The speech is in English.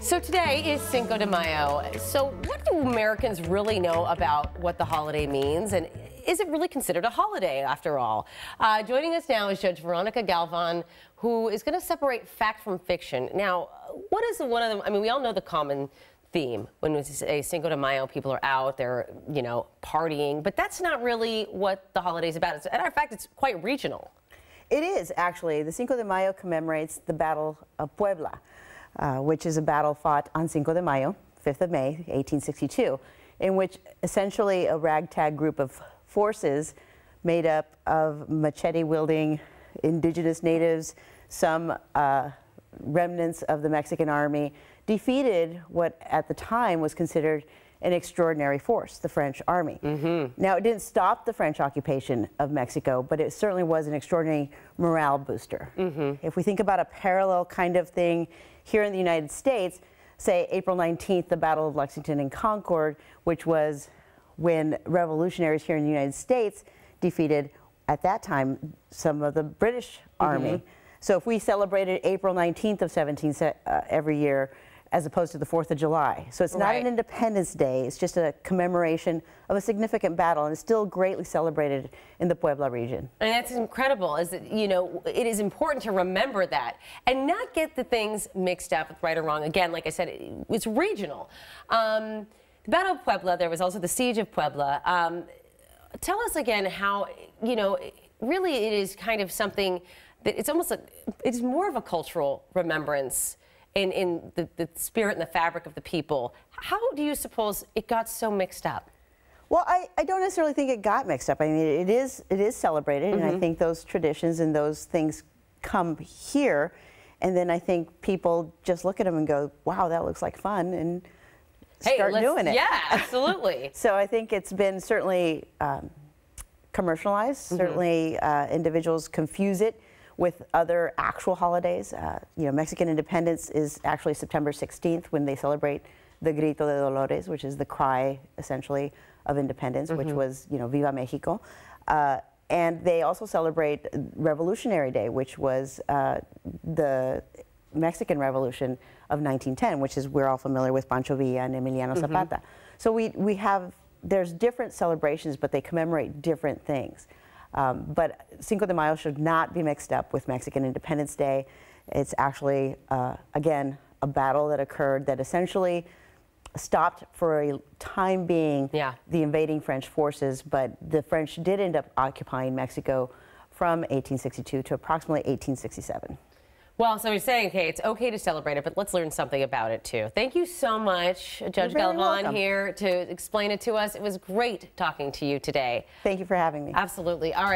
So today is Cinco de Mayo. So what do Americans really know about what the holiday means? And is it really considered a holiday after all? Joining us now is Judge Veronica Galvan, who is going to separate fact from fiction. Now, what is one of them? I mean, we all know the common theme. When we say Cinco de Mayo, people are out, they're, partying. But that's not really what the holiday is about. As a matter of fact, it's quite regional. It is, actually. The Cinco de Mayo commemorates the Battle of Puebla, which is a battle fought on Cinco de Mayo, 5th of May, 1862, in which essentially a ragtag group of forces made up of machete-wielding indigenous natives, some remnants of the Mexican army, defeated what at the time was considered an extraordinary force, the French army. Now, it didn't stop the French occupation of Mexico, but it certainly was an extraordinary morale booster. If we think about a parallel kind of thing here in the United States, say April 19th, the Battle of Lexington and Concord, which was when revolutionaries here in the United States defeated, at that time, some of the British Army. So if we celebrated April 19th of every year, as opposed to the 4th of July. So it's not an Independence Day, it's just a commemoration of a significant battle, and it's still greatly celebrated in the Puebla region. And that's incredible, is that, it is important to remember that and not get the things mixed up with right or wrong. Again, like I said, it's regional. The Battle of Puebla, there was also the Siege of Puebla. Tell us again how, really it is kind of something that it's almost it's more of a cultural remembrance in the spirit and the fabric of the people. How do you suppose it got so mixed up? Well, I don't necessarily think it got mixed up. I mean, it is celebrated, and I think those traditions and those things come here, and then I think people just look at them and go, wow, that looks like fun, and start doing it. Yeah, absolutely. So I think it's been certainly commercialized. Certainly individuals confuse it with other actual holidays. Mexican independence is actually September 16th, when they celebrate the Grito de Dolores, which is the cry, essentially, of independence, which was, Viva Mexico. And they also celebrate Revolutionary Day, which was the Mexican Revolution of 1910, which is, we're all familiar with Pancho Villa and Emiliano Zapata. So there's different celebrations, but they commemorate different things. But Cinco de Mayo should not be mixed up with Mexican Independence Day. It's actually, again, a battle that occurred that essentially stopped for a time being the invading French forces, but the French did end up occupying Mexico from 1862 to approximately 1867. Well, so you're saying, okay, it's okay to celebrate it, but let's learn something about it, too. Thank you so much, Judge Galvan, here to explain it to us. It was great talking to you today. Thank you for having me. Absolutely. All right.